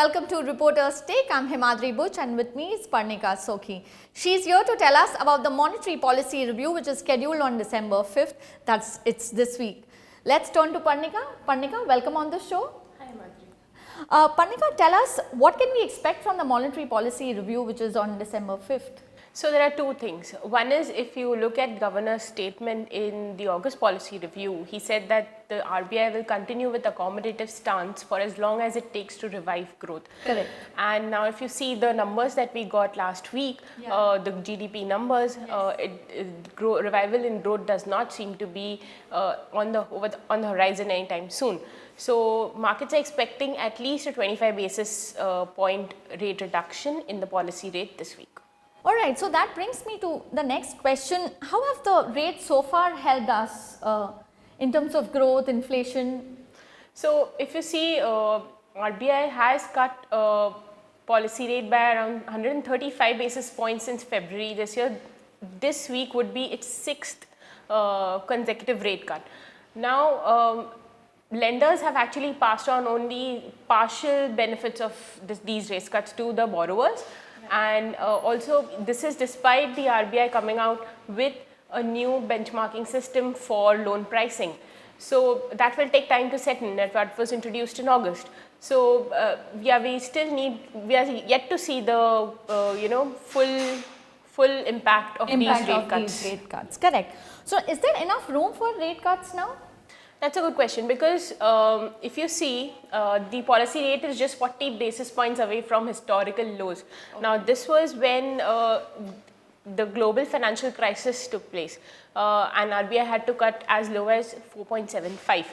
welcome to Reporter's Take. I'm Himadri Butch and with me is Parnika Sokhi. She's here to tell us about the monetary policy review which is scheduled on December 5th. It's this week. Let's turn to Parnika. Parnika, welcome on the show. Hi Himadri. Parnika, tell us what can we expect from the monetary policy review which is on December 5th? So there are two things. One is, if you look at Governor's statement in the August policy review, he said that the RBI will continue with accommodative stance for as long as it takes to revive growth. Correct. And now if you see the numbers that we got last week, the GDP numbers, revival in growth does not seem to be on the horizon anytime soon. So markets are expecting at least a 25 basis point rate reduction in the policy rate this week. Alright, so that brings me to the next question. How have the rates so far helped us in terms of growth, inflation? So if you see, RBI has cut policy rate by around 135 basis points since February this year. This week would be its sixth consecutive rate cut. Now, lenders have actually passed on only partial benefits of these rate cuts to the borrowers. And also this is despite the RBI coming out with a new benchmarking system for loan pricing. So that will take time to set in. That was introduced in August. So we are yet to see the full impact of these rate cuts. Correct. So is there enough room for rate cuts now? That's a good question, because if you see, the policy rate is just 40 basis points away from historical lows. Okay. Now, this was when the global financial crisis took place, and RBI had to cut as low as 4.75.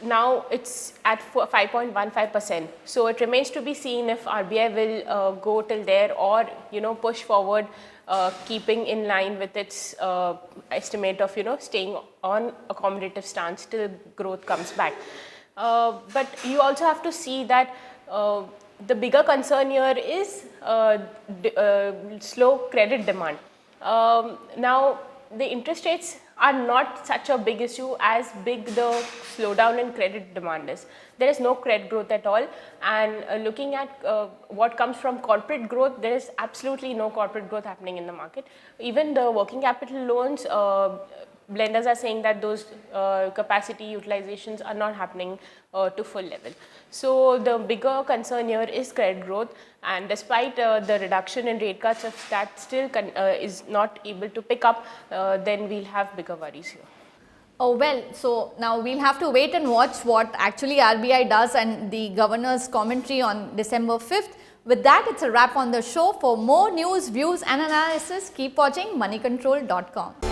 Now it's at 5.15%. So it remains to be seen if RBI will go till there or push forward, keeping in line with its estimate of staying on accommodative stance till growth comes back. But you also have to see that the bigger concern here is slow credit demand. Now the interest rates are not such a big issue as big the slowdown in credit demand is. There is no credit growth at all, and looking at what comes from corporate growth, there is absolutely no corporate growth happening in the market. Even the working capital loans, lenders are saying that those capacity utilizations are not happening to full level. So the bigger concern here is credit growth, and despite the reduction in rate cuts, if that still is not able to pick up, then we'll have bigger worries here. Oh well, so now we'll have to wait and watch what actually RBI does and the governor's commentary on December 5th. With that, it's a wrap on the show. For more news, views and analysis, keep watching moneycontrol.com.